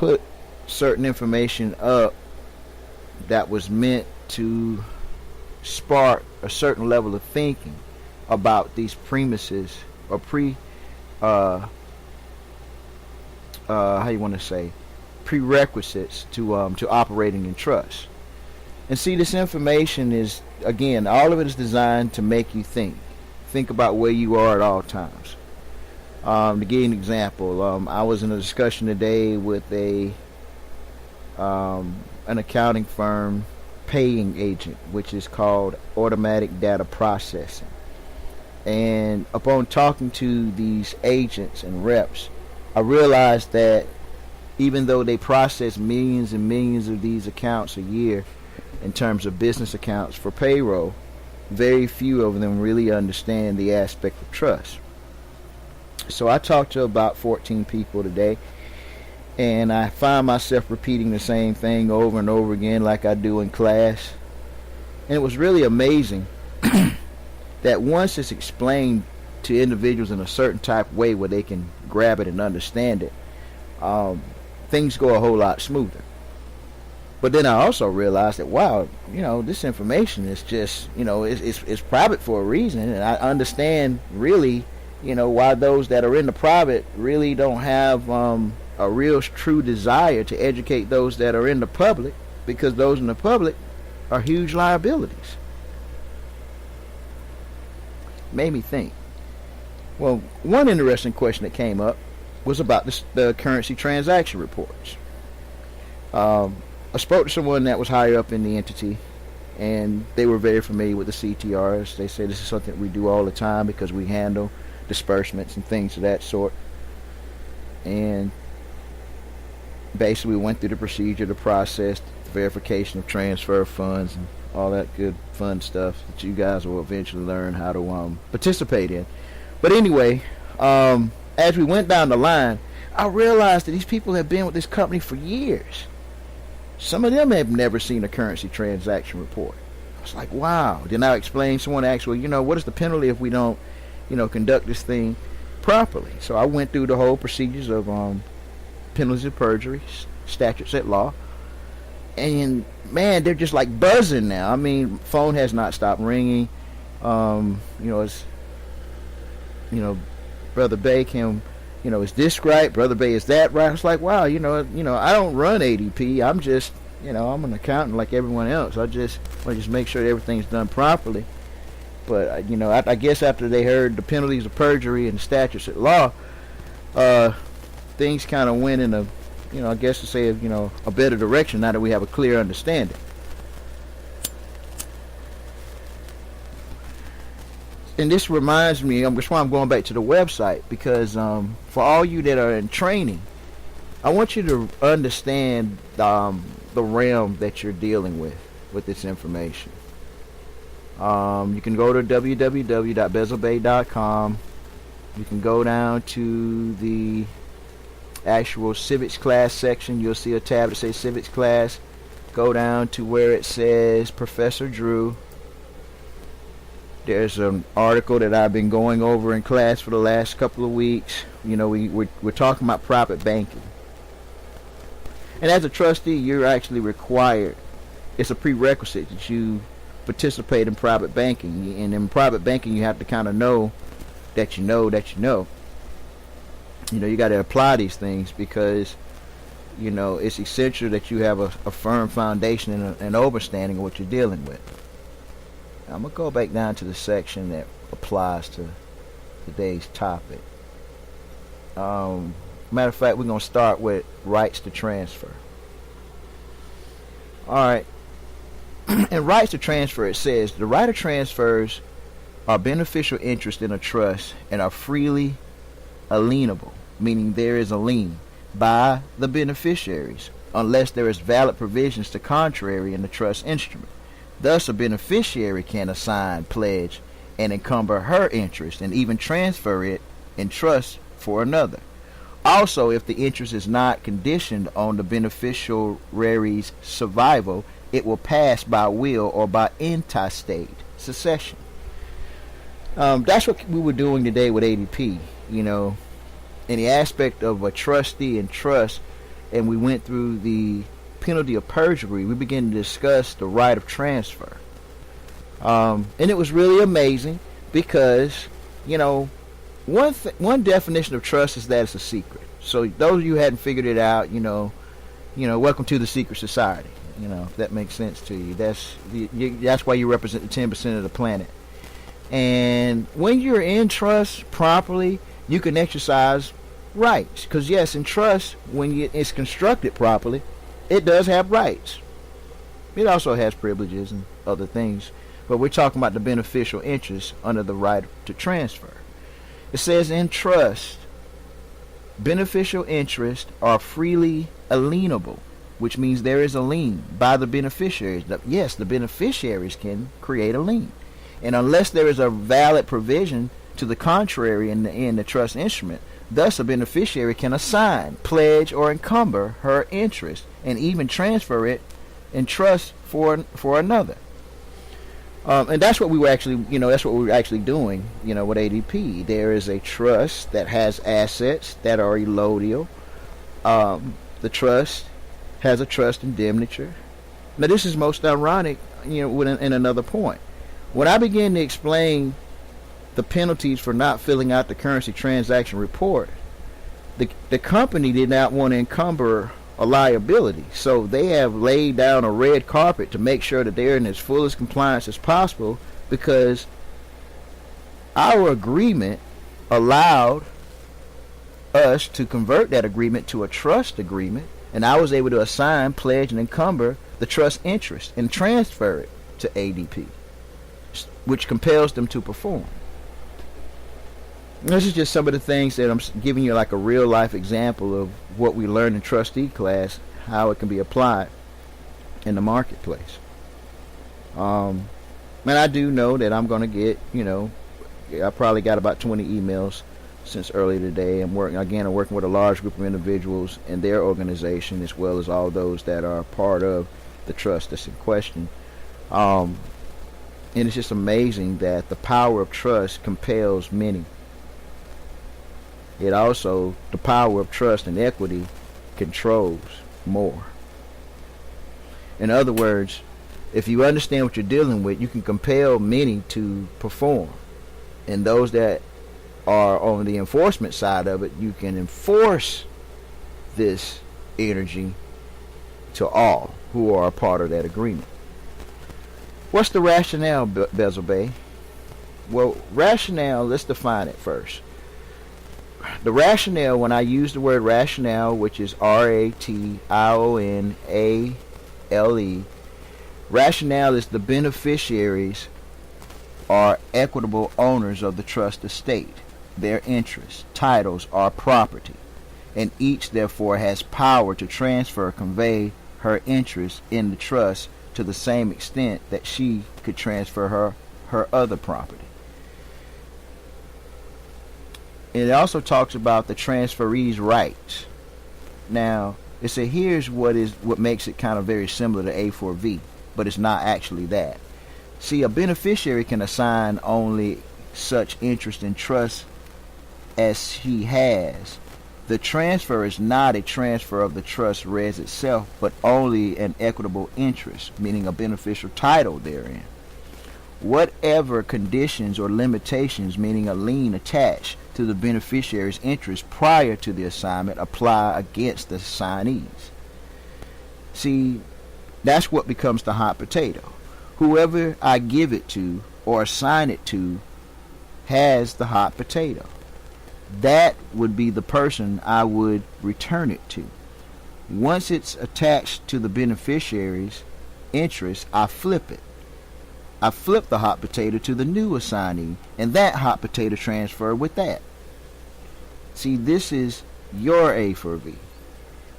put certain information up that was meant to spark a certain level of thinking about these premises or how you want to say, prerequisites to operating in trust. And see, this information is, again, all of it is designed to make you think about where you are at all times. To give you an example, I was in a discussion today with an accounting firm paying agent, which is called automatic data processing. And upon talking to these agents and reps, I realized that even though they process millions and millions of these accounts a year in terms of business accounts for payroll, very few of them really understand the aspect of trust. So I talked to about 14 people today, and I find myself repeating the same thing over and over again like I do in class. And it was really amazing that once it's explained to individuals in a certain type of way where they can grab it and understand it, things go a whole lot smoother. But then I also realized that, wow, this information is just, it's private for a reason. And I understand really, why those that are in the private really don't have a real true desire to educate those that are in the public, because those in the public are huge liabilities. Made me think. Well, one interesting question that came up was about the currency transaction reports. I spoke to someone that was higher up in the entity, and they were very familiar with the CTRs. They say this is something we do all the time because we handle disbursements and things of that sort. And basically we went through the procedure, the process, the verification of transfer of funds, and all that good fun stuff that you guys will eventually learn how to participate in. But anyway, as we went down the line, I realized that these people have been with this company for years. Some of them have never seen a currency transaction report. I was like, wow. Then I explained, someone asked, well, what is the penalty if we don't, conduct this thing properly? So I went through the whole procedures of penalties of perjury, statutes at law. And, man, they're just like buzzing now. I mean, phone has not stopped ringing. It's, Brother Bay can, is this right? Brother Bay, is that right? It's like, wow, I don't run ADP. I'm just, I'm an accountant like everyone else. I just make sure that everything's done properly. But, I guess after they heard the penalties of perjury and statutes at law, things kind of went in a, I guess to say, a better direction now that we have a clear understanding. And this reminds me, that's why I'm going back to the website, because for all you that are in training, I want you to understand the realm that you're dealing with this information. You can go to www.bezelbay.com. You can go down to the actual civics class section. You'll see a tab that says civics class. Go down to where it says Professor Drew. There's an article that I've been going over in class for the last couple of weeks. We're talking about private banking. And as a trustee, you're actually required, it's a prerequisite that you participate in private banking. And in private banking, you have to kind of know that you know that you know. You got to apply these things because, it's essential that you have a firm foundation and an understanding of what you're dealing with. I'm going to go back down to the section that applies to today's topic. Matter of fact, we're going to start with rights to transfer. Alright. In rights to transfer, it says, the right of transfers are beneficial interest in a trust and are freely alienable, meaning there is a lien by the beneficiaries, unless there is valid provisions to contrary in the trust instrument. Thus, a beneficiary can assign, pledge, and encumber her interest and even transfer it in trust for another. Also, if the interest is not conditioned on the beneficiary's survival, it will pass by will or by intestate succession. That's what we were doing today with ADP. In the aspect of a trustee and trust, and we went through the penalty of perjury, we began to discuss the right of transfer. And it was really amazing because, one definition of trust is that it's a secret. So those of you who hadn't figured it out, welcome to the secret society. If that makes sense to you. That's why you represent the 10% of the planet. And when you're in trust properly, you can exercise rights. Because yes, in trust, when it's constructed properly, it does have rights. It also has privileges and other things. But we're talking about the beneficial interest under the right to transfer. It says in trust, beneficial interests are freely alienable, which means there is a lien by the beneficiaries. Yes, the beneficiaries can create a lien. And unless there is a valid provision to the contrary in the trust instrument, thus a beneficiary can assign, pledge, or encumber her interest and even transfer it in trust for another. And that's what we were actually, doing, with ADP. There is a trust that has assets that are elodial. The trust has a trust indemniture. Now, this is most ironic, in another point. When I began to explain the penalties for not filling out the currency transaction report, the company did not want to encumber a liability. So they have laid down a red carpet to make sure that they're in as fullest compliance as possible, because our agreement allowed us to convert that agreement to a trust agreement, and I was able to assign, pledge, and encumber the trust interest and transfer it to ADP, which compels them to perform. This is just some of the things that I'm giving you, like a real life example of what we learned in trustee class, how it can be applied in the marketplace. And I do know that I'm going to get, I probably got about 20 emails since earlier today. I'm working with a large group of individuals and their organization, as well as all those that are part of the trust that's in question. And it's just amazing that the power of trust compels many. It also, the power of trust and equity controls more. In other words, if you understand what you're dealing with, you can compel many to perform. And those that are on the enforcement side of it, you can enforce this energy to all who are a part of that agreement. What's the rationale, Bezel Bay? Well, rationale, let's define it first. The rationale, when I use the word rationale, which is RATIONALE, rationale is the beneficiaries are equitable owners of the trust estate. Their interests, titles, are property, and each therefore has power to transfer or convey her interest in the trust to the same extent that she could transfer her other property. It also talks about the transferee's rights. Now, it said here's what makes it kind of very similar to A4V, but it's not actually that. See, a beneficiary can assign only such interest in trust as he has. The transfer is not a transfer of the trust res itself, but only an equitable interest, meaning a beneficial title therein. Whatever conditions or limitations, meaning a lien attached to the beneficiary's interest prior to the assignment, apply against the assignees. See, that's what becomes the hot potato. Whoever I give it to or assign it to has the hot potato. That would be the person I would return it to. Once it's attached to the beneficiary's interest, I flip it. I flip the hot potato to the new assignee, and that hot potato transfer with that. See, this is your A for V.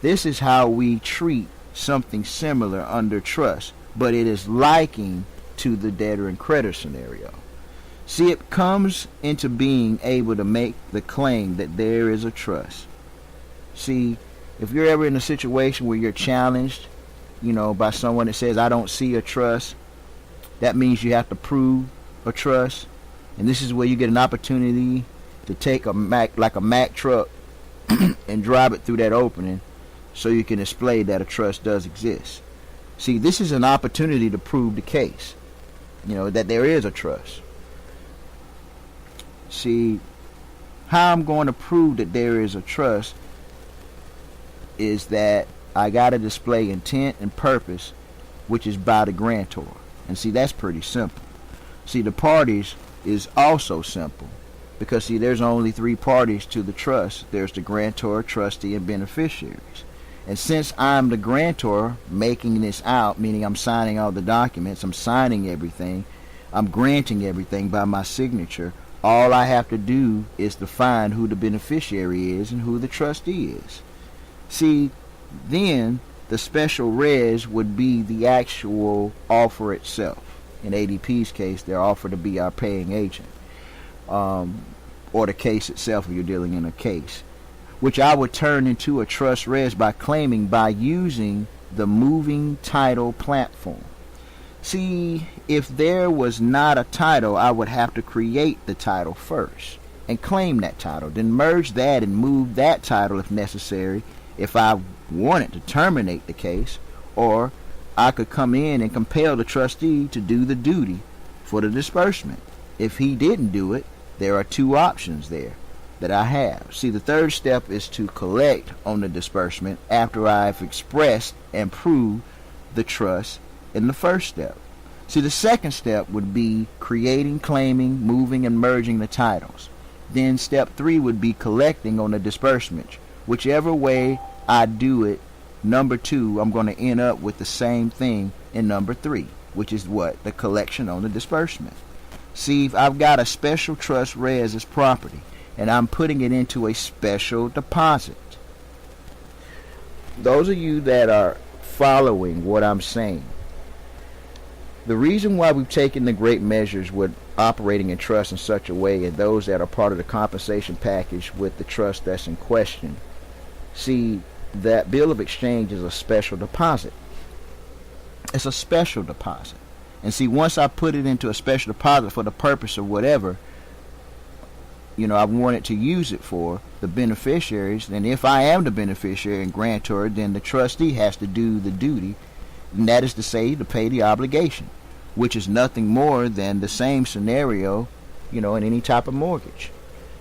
This is how we treat something similar under trust, but it is liking to the debtor and creditor scenario. See, it comes into being able to make the claim that there is a trust. See, if you're ever in a situation where you're challenged, by someone that says, I don't see a trust, that means you have to prove a trust. And this is where you get an opportunity to take a Mack truck and drive it through that opening so you can display that a trust does exist. See, this is an opportunity to prove the case, that there is a trust. See, how I'm going to prove that there is a trust is that I got to display intent and purpose, which is by the grantor. And see, that's pretty simple. See, the parties is also simple, because see, there's only 3 parties to the trust. There's the grantor, trustee, and beneficiaries. And since I'm the grantor making this out, meaning I'm signing all the documents, I'm signing everything, I'm granting everything by my signature, all I have to do is define who the beneficiary is and who the trustee is. See, then the special res would be the actual offer itself. In ADP's case, they're offered to be our paying agent, or the case itself if you're dealing in a case, which I would turn into a trust res by claiming by using the moving title platform. See, if there was not a title, I would have to create the title first and claim that title, then merge that and move that title if necessary, if I wanted to terminate the case, or I could come in and compel the trustee to do the duty for the disbursement. If he didn't do it, there are 2 options there that I have. See, the third step is to collect on the disbursement after I've expressed and proved the trust in the first step. See, the second step would be creating, claiming, moving, and merging the titles. Then step 3 would be collecting on the disbursement. Whichever way I do it, number 2, I'm going to end up with the same thing in number 3, which is what? The collection on the disbursement. See, if I've got a special trust res as property, and I'm putting it into a special deposit. Those of you that are following what I'm saying, the reason why we've taken the great measures with operating in trust in such a way, and those that are part of the compensation package with the trust that's in question, see, that bill of exchange is a special deposit. It's a special deposit. And see, once I put it into a special deposit for the purpose of whatever, I wanted to use it for, the beneficiaries, and if I am the beneficiary and grantor, then the trustee has to do the duty, and that is to say, to pay the obligation, which is nothing more than the same scenario, in any type of mortgage.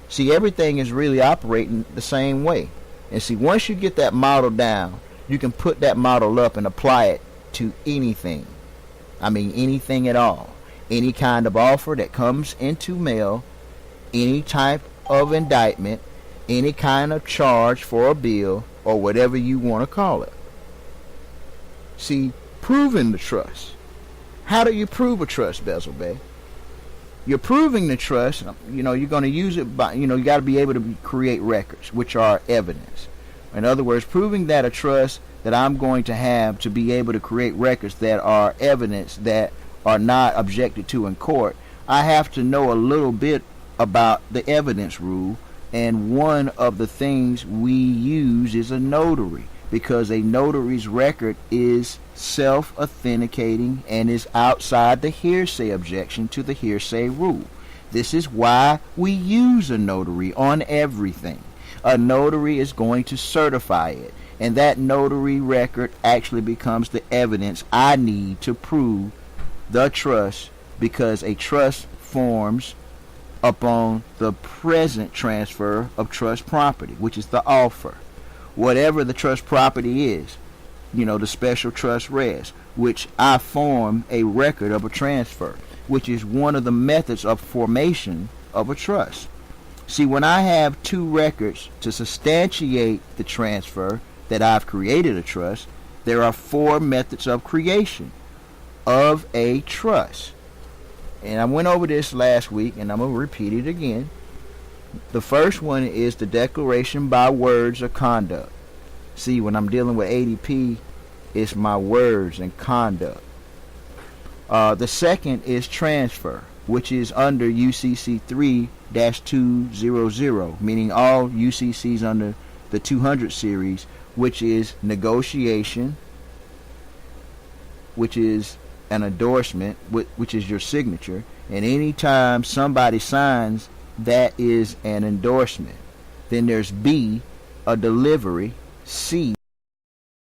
See, everything is really operating the same way. And see, once you get that model down, you can put that model up and apply it to anything. I mean, anything at all. Any kind of offer that comes into mail, any type of indictment, any kind of charge for a bill, or whatever you want to call it. See, proving the trust. How do you prove a trust, Bezel Bay? You're proving the trust, you're going to use it by, you got to be able to create records, which are evidence. In other words, proving that a trust that I'm going to have to be able to create records that are evidence that are not objected to in court, I have to know a little bit about the evidence rule, and one of the things we use is a notary, because a notary's record is self-authenticating and is outside the hearsay objection to the hearsay rule. This is why we use a notary on everything. A notary is going to certify it, and that notary record actually becomes the evidence I need to prove the trust, because a trust forms upon the present transfer of trust property, which is the offer. Whatever the trust property is, the special trust res, which I form a record of a transfer, which is one of the methods of formation of a trust. See, when I have 2 records to substantiate the transfer that I've created a trust, there are 4 methods of creation of a trust. And I went over this last week, and I'm going to repeat it again. The first one is the declaration by words or conduct. See, when I'm dealing with ADP, it's my words and conduct. The second is transfer, which is under UCC 3-200, meaning all UCCs under the 200 series, which is negotiation, which is an endorsement, which is your signature, and anytime somebody signs, that is an endorsement. Then there's B, a delivery, C,